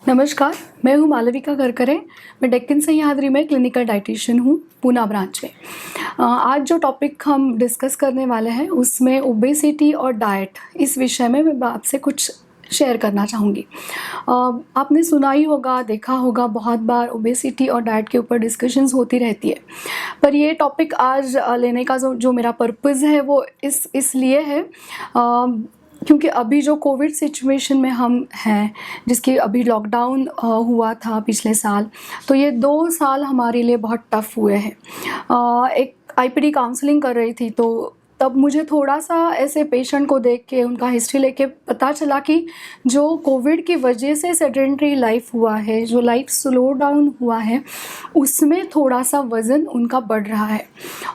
नमस्कार, मैं हूँ मालविका करकरे। मैं डेक्कन सह्याद्री में क्लिनिकल डाइटिशियन हूँ, पूना ब्रांच में। आज जो टॉपिक हम डिस्कस करने वाले हैं उसमें ओबेसिटी और डाइट, इस विषय में मैं आपसे कुछ शेयर करना चाहूँगी। आपने सुना ही होगा, देखा होगा, बहुत बार ओबेसिटी और डाइट के ऊपर डिस्कशंस होती रहती है। पर ये टॉपिक आज लेने का जो मेरा पर्पज़ है वो इसलिए है क्योंकि अभी जो कोविड सिचुएशन में हम हैं, जिसकी अभी लॉकडाउन हुआ था पिछले साल, तो ये 2 साल हमारे लिए बहुत टफ़ हुए हैं। एक आईपीडी काउंसलिंग कर रही थी, तो तब मुझे थोड़ा-सा ऐसे पेशेंट को देख के, उनका हिस्ट्री लेके पता चला कि जो कोविड की वजह से सेडेंटरी लाइफ़ हुआ है, जो लाइफ़ स्लो डाउन हुआ है, उसमें थोड़ा-सा वज़न उनका बढ़ रहा है।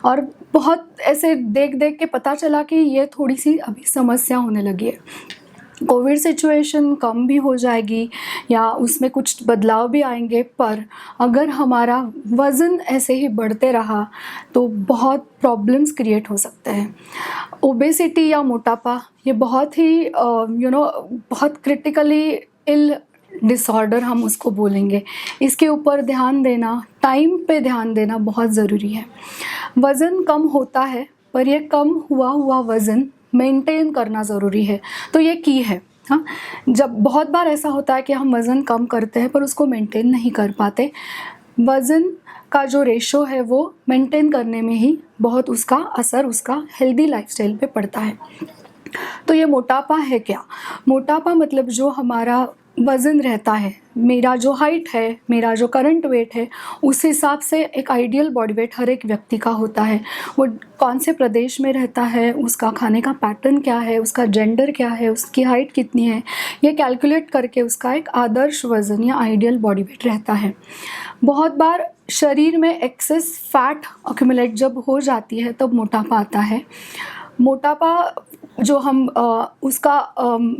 और बहुत ऐसे देख-देख के पता चला कि ये थोड़ी-सी अभी समस्या होने लगी है। कोविड सिचुएशन कम भी हो जाएगी या उसमें कुछ बदलाव भी आएंगे, पर अगर हमारा वज़न ऐसे ही बढ़ते रहा तो बहुत प्रॉब्लम्स क्रिएट हो सकते हैं। ओबेसिटी या मोटापा ये बहुत ही बहुत क्रिटिकली इल डिसऑर्डर हम उसको बोलेंगे। इसके ऊपर ध्यान देना, टाइम पे ध्यान देना बहुत ज़रूरी है। वज़न कम होता है, पर ये कम हुआ वज़न मेंटेन करना ज़रूरी है। तो ये की है। हाँ, जब बहुत बार ऐसा होता है कि हम वज़न कम करते हैं पर उसको मेंटेन नहीं कर पाते। वज़न का जो रेशो है वो मेंटेन करने में ही बहुत उसका असर उसका हेल्दी लाइफस्टाइल पे पड़ता है। तो ये मोटापा है क्या? मोटापा मतलब जो हमारा वज़न रहता है, मेरा जो हाइट है, मेरा जो करंट वेट है, उस हिसाब से एक आइडियल बॉडी वेट हर एक व्यक्ति का होता है। वो कौन से प्रदेश में रहता है, उसका खाने का पैटर्न क्या है, उसका जेंडर क्या है, उसकी हाइट कितनी है, ये कैलकुलेट करके उसका एक आदर्श वज़न या आइडियल बॉडी वेट रहता है। बहुत बार शरीर में एक्सेस फैट अक्यूमुलेट जब हो जाती है तब मोटापा आता है। मोटापा जो हम उसका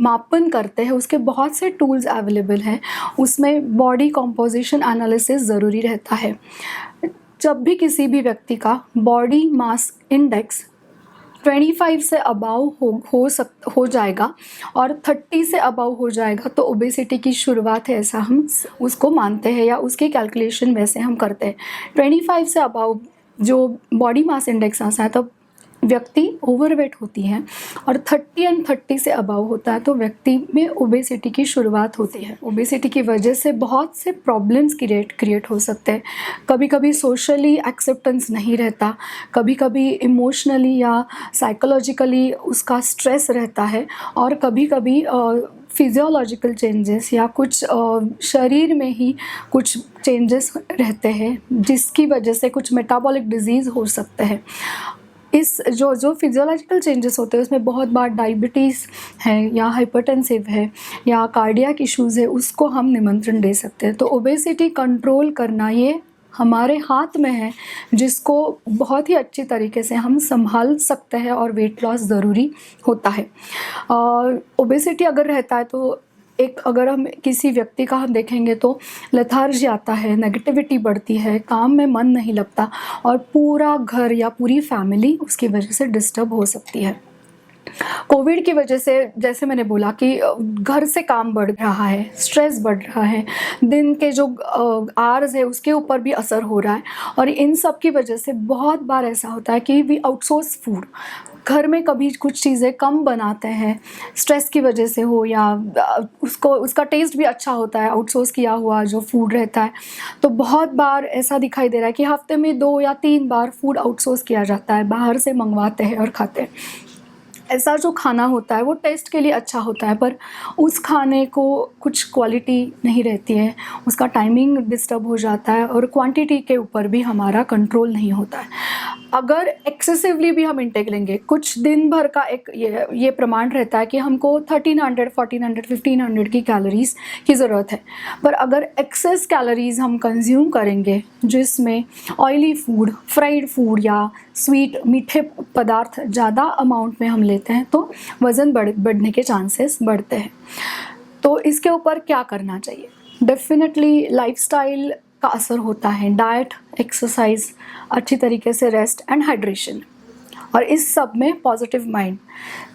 मापन करते हैं, उसके बहुत से टूल्स अवेलेबल हैं। उसमें बॉडी कॉम्पोजिशन एनालिसिस ज़रूरी रहता है। जब भी किसी भी व्यक्ति का बॉडी मास इंडेक्स 25 से अबाव हो जाएगा और 30 से अबाव हो जाएगा तो ओबेसिटी की शुरुआत है, ऐसा हम उसको मानते हैं या उसकी कैलकुलेशन वैसे हम करते हैं। 25 से अबाव जो बॉडी मास इंडेक्स आता है तो व्यक्ति ओवरवेट होती है, और 30 से अबाव होता है तो व्यक्ति में ओबेसिटी की शुरुआत होती है। ओबेसिटी की वजह से बहुत से प्रॉब्लम्स क्रिएट हो सकते हैं। कभी कभी सोशली एक्सेप्टेंस नहीं रहता, कभी कभी इमोशनली या साइकोलॉजिकली उसका स्ट्रेस रहता है, और कभी कभी फिजियोलॉजिकल चेंजेस या कुछ शरीर में ही कुछ चेंजेस रहते हैं, जिसकी वजह से कुछ मेटाबॉलिक डिजीज़ हो सकते हैं। इस जो फिजियोलॉजिकल चेंजेस होते हैं उसमें बहुत बार डायबिटीज़ है या हाइपरटेंसिव है या कार्डियक इश्यूज़ है, उसको हम निमंत्रण दे सकते हैं। तो ओबेसिटी कंट्रोल करना ये हमारे हाथ में है, जिसको बहुत ही अच्छी तरीके से हम संभाल सकते हैं, और वेट लॉस ज़रूरी होता है। ओबेसिटी अगर रहता है तो अगर हम किसी व्यक्ति का हम देखेंगे तो लेथार्जी आता है, नेगेटिविटी बढ़ती है, काम में मन नहीं लगता, और पूरा घर या पूरी फैमिली उसकी वजह से डिस्टर्ब हो सकती है। कोविड की वजह से जैसे मैंने बोला कि घर से काम बढ़ रहा है, स्ट्रेस बढ़ रहा है, दिन के जो आवर्स है उसके ऊपर भी असर हो रहा है, और इन सब की वजह से बहुत बार ऐसा होता है कि वी आउटसोर्स फूड। घर में कभी कुछ चीज़ें कम बनाते हैं, स्ट्रेस की वजह से हो या उसका टेस्ट भी अच्छा होता है, आउटसोर्स किया हुआ जो फूड रहता है। तो बहुत बार ऐसा दिखाई दे रहा है कि हफ्ते में 2 या 3 बार फूड आउटसोर्स किया जाता है, बाहर से मंगवाते हैं और खाते हैं। ऐसा जो खाना होता है वो टेस्ट के लिए अच्छा होता है, पर उस खाने को कुछ क्वालिटी नहीं रहती है, उसका टाइमिंग डिस्टर्ब हो जाता है, और क्वांटिटी के ऊपर भी हमारा कंट्रोल नहीं होता है। अगर एक्सेसिवली भी हम इंटेक लेंगे, कुछ दिन भर का एक ये प्रमाण रहता है कि हमको 1300, 1400, 1500 की कैलोरीज़ की ज़रूरत है। पर अगर एक्सेस कैलोरीज़ हम कंज्यूम करेंगे, जिसमें ऑयली फूड, फ्राइड फूड या स्वीट मीठे पदार्थ ज़्यादा अमाउंट में हम लेते हैं, तो वज़न बढ़ने के चांसेस बढ़ते हैं। तो इसके ऊपर क्या करना चाहिए? डेफिनेटली लाइफस्टाइल का असर होता है, डाइट, एक्सरसाइज, अच्छी तरीके से रेस्ट एंड हाइड्रेशन। और इस सब में पॉजिटिव माइंड।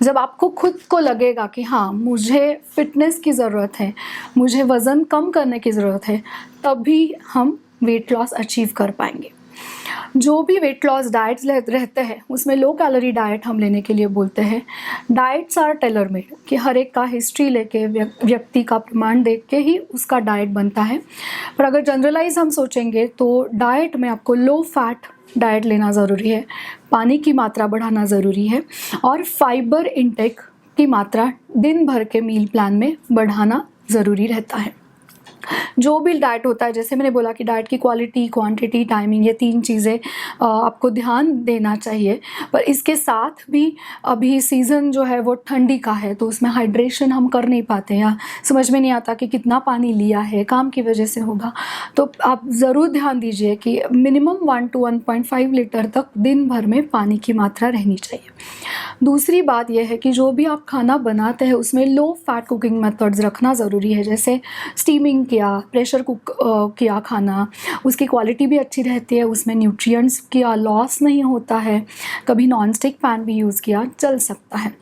जब आपको खुद को लगेगा कि हाँ मुझे फिटनेस की ज़रूरत है, मुझे वज़न कम करने की ज़रूरत है, तभी हम वेट लॉस अचीव कर पाएंगे। जो भी वेट लॉस डाइट्स रहते हैं उसमें लो कैलोरी डाइट हम लेने के लिए बोलते हैं। डाइट्स आर टेलर मेड, कि हर एक का हिस्ट्री लेके व्यक्ति का प्रमाण देख के ही उसका डाइट बनता है। पर अगर जनरलाइज हम सोचेंगे तो डाइट में आपको लो फैट डाइट लेना ज़रूरी है, पानी की मात्रा बढ़ाना ज़रूरी है और फाइबर इंटेक की मात्रा दिन भर के मील प्लान में बढ़ाना ज़रूरी रहता है। जो भी डाइट होता है, जैसे मैंने बोला कि डाइट की क्वालिटी, क्वांटिटी, टाइमिंग, ये 3 चीज़ें आपको ध्यान देना चाहिए। पर इसके साथ भी अभी सीज़न जो है वो ठंडी का है, तो उसमें हाइड्रेशन हम कर नहीं पाते या समझ में नहीं आता कि कितना पानी लिया है, काम की वजह से होगा। तो आप ज़रूर ध्यान दीजिए कि मिनिमम 1 to 1.5 लीटर तक दिन भर में पानी की मात्रा रहनी चाहिए। दूसरी बात यह है कि जो भी आप खाना बनाते हैं उसमें लो फैट कुकिंग मेथड्स रखना ज़रूरी है। जैसे स्टीमिंग किया, प्रेशर कुक किया खाना, उसकी क्वालिटी भी अच्छी रहती है, उसमें न्यूट्रिएंट्स का लॉस नहीं होता है। कभी नॉन स्टिक पैन भी यूज़ किया चल सकता है।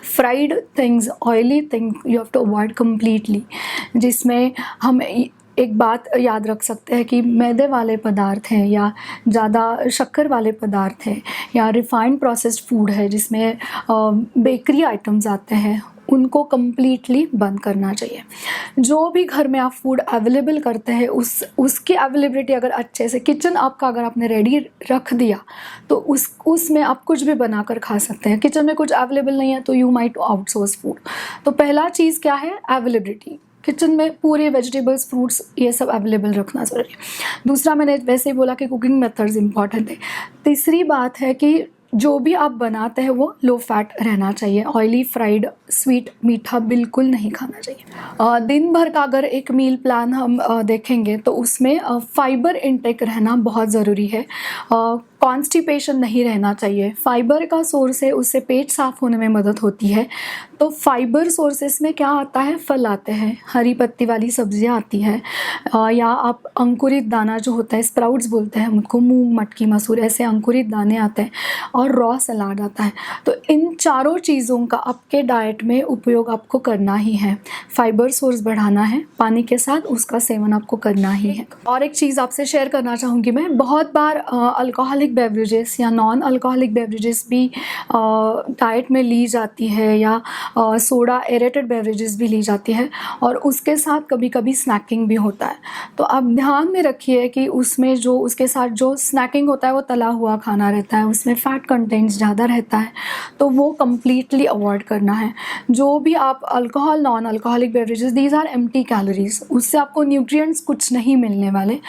Fried things, oily thing you have to avoid completely, जिसमें हम एक बात याद रख सकते हैं कि मैदे वाले पदार्थ हैं या ज़्यादा शक्कर वाले पदार्थ हैं या रिफाइंड प्रोसेस्ड फूड है जिसमें बेकरी आइटम्स आते हैं, उनको कम्प्लीटली बंद करना चाहिए। जो भी घर में आप फूड अवेलेबल करते हैं उसकी अवेलेबिलिटी अगर अच्छे से, किचन आपका अगर आपने रेडी रख दिया तो उसमें आप कुछ भी बनाकर खा सकते हैं। किचन में कुछ अवेलेबल नहीं है तो यू माइट आउटसोर्स फूड। तो पहला चीज़ क्या है? अवेलेबिलिटी। किचन में पूरे वेजिटेबल्स, फ्रूट्स, ये सब अवेलेबल रखना ज़रूरी है। दूसरा, मैंने वैसे ही बोला कि कुकिंग मेथड्स इंपॉर्टेंट है। तीसरी बात है कि जो भी आप बनाते हैं वो लो फैट रहना चाहिए। ऑयली, फ्राइड, स्वीट, मीठा बिल्कुल नहीं खाना चाहिए। दिन भर का अगर एक मील प्लान हम देखेंगे तो उसमें फाइबर इंटेक रहना बहुत ज़रूरी है। कॉन्स्टिपेशन नहीं रहना चाहिए। फाइबर का सोर्स है, उससे पेट साफ़ होने में मदद होती है। तो फाइबर सोर्सेस में क्या आता है? फल आते हैं, हरी पत्ती वाली सब्जियां आती हैं, या आप अंकुरित दाना जो होता है, स्प्राउट्स बोलते हैं उनको, मूंग, मटकी, मसूर, ऐसे अंकुरित दाने आते हैं और रॉ सलाद आता है। तो इन चारों चीज़ों का आपके डाइट में उपयोग आपको करना ही है। फाइबर सोर्स बढ़ाना है, पानी के साथ उसका सेवन आपको करना ही है। और एक चीज़ आपसे शेयर करना चाहूँगी मैं, बहुत बार अल्कोहलिक बेवरेजेस या नॉन अल्कोहलिक बेवरेजेस भी डाइट में ली जाती है, या सोडा एरेटेड बेवरेजेस भी ली जाती है, और उसके साथ कभी कभी स्नैकिंग भी होता है। तो आप ध्यान में रखिए कि उसमें जो उसके साथ जो स्नैकिंग होता है वो तला हुआ खाना रहता है, उसमें फ़ैट कंटेंट ज़्यादा रहता है, तो वो कम्प्लीटली अवॉइड करना है। जो भी आप alcohol, non alcoholic beverages, these are empty calories, उससे आपको न्यूट्रिएंट्स कुछ नहीं मिलने वाले।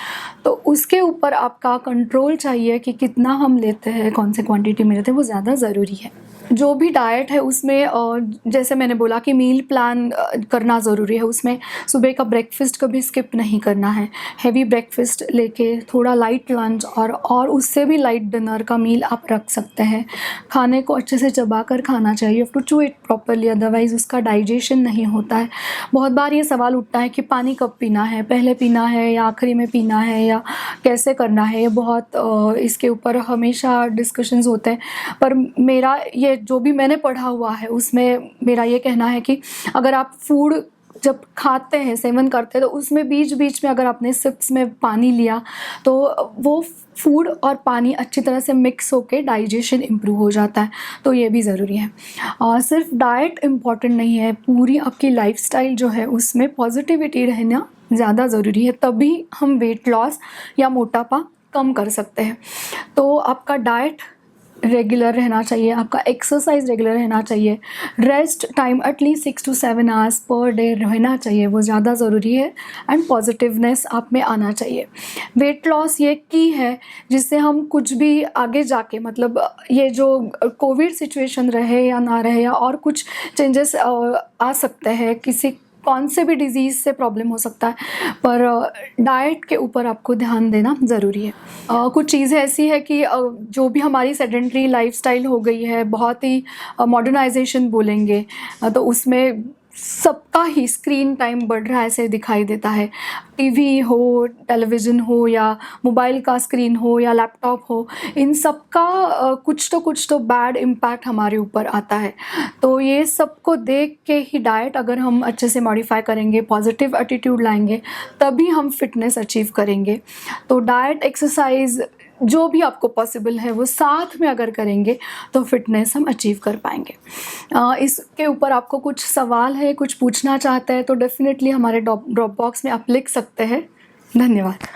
तो उसके ऊपर आपका कंट्रोल चाहिए कि कितना हम लेते हैं, कौन से क्वांटिटी में लेते हैं, वो ज़्यादा ज़रूरी है। जो भी डाइट है उसमें जैसे मैंने बोला कि मील प्लान करना ज़रूरी है। उसमें सुबह का ब्रेकफास्ट कभी स्किप नहीं करना है। हेवी ब्रेकफास्ट लेके थोड़ा लाइट लंच और उससे भी लाइट डिनर का मील आप रख सकते हैं। खाने को अच्छे से चबा कर खाना चाहिए, you have to chew it properly, otherwise उसका डाइजेशन नहीं होता है। बहुत बार ये सवाल उठता है कि पानी कब पीना है, पहले पीना है या आखिरी में पीना है, या कैसे करना है। ये बहुत इसके ऊपर हमेशा डिस्कशंस होते हैं। पर मेरा ये जो भी मैंने पढ़ा हुआ है उसमें मेरा ये कहना है कि अगर आप फूड जब खाते हैं, सेवन करते हैं, तो उसमें बीच बीच में अगर आपने सिप्स में पानी लिया तो वो फूड और पानी अच्छी तरह से मिक्स होके डाइजेशन इम्प्रूव हो जाता है। तो ये भी ज़रूरी है। और सिर्फ डाइट इम्पॉर्टेंट नहीं है, पूरी आपकी लाइफस्टाइल जो है उसमें पॉजिटिविटी रहना ज़्यादा ज़रूरी है, तभी हम वेट लॉस या मोटापा कम कर सकते हैं। तो आपका डाइट रेगुलर रहना चाहिए, आपका एक्सरसाइज रेगुलर रहना चाहिए, rest time at least 6 to 7 hours per day रहना चाहिए, वो ज़्यादा ज़रूरी है। एंड पॉजिटिवनेस आप में आना चाहिए। वेट लॉस ये की है जिससे हम कुछ भी आगे जाके, मतलब ये जो कोविड सिचुएशन रहे या ना रहे, या और कुछ चेंजेस आ सकते हैं, किसी कौन से भी डिज़ीज़ से प्रॉब्लम हो सकता है, पर डाइट के ऊपर आपको ध्यान देना ज़रूरी है। कुछ चीज़ें ऐसी है कि जो भी हमारी सेडेंट्री लाइफस्टाइल हो गई है, बहुत ही मॉडर्नाइजेशन बोलेंगे, तो उसमें सबका ही स्क्रीन टाइम बढ़ रहा है ऐसे दिखाई देता है। टीवी हो, टेलीविज़न हो या मोबाइल का स्क्रीन हो या लैपटॉप हो, इन सब का कुछ तो बैड इम्पैक्ट हमारे ऊपर आता है। तो ये सबको देख के ही डाइट अगर हम अच्छे से मॉडिफ़ाई करेंगे, पॉज़िटिव एटीट्यूड लाएँगे, तभी हम फ़िटनेस अचीव करेंगे। तो डाइट, एक्सरसाइज़ जो भी आपको पॉसिबल है वो साथ में अगर करेंगे तो फ़िटनेस हम अचीव कर पाएँगे। इसके ऊपर आपको कुछ सवाल है, कुछ पूछना चाहते हैं तो डेफ़िनेटली हमारे ड्रॉप बॉक्स में आप लिख सकते हैं। धन्यवाद।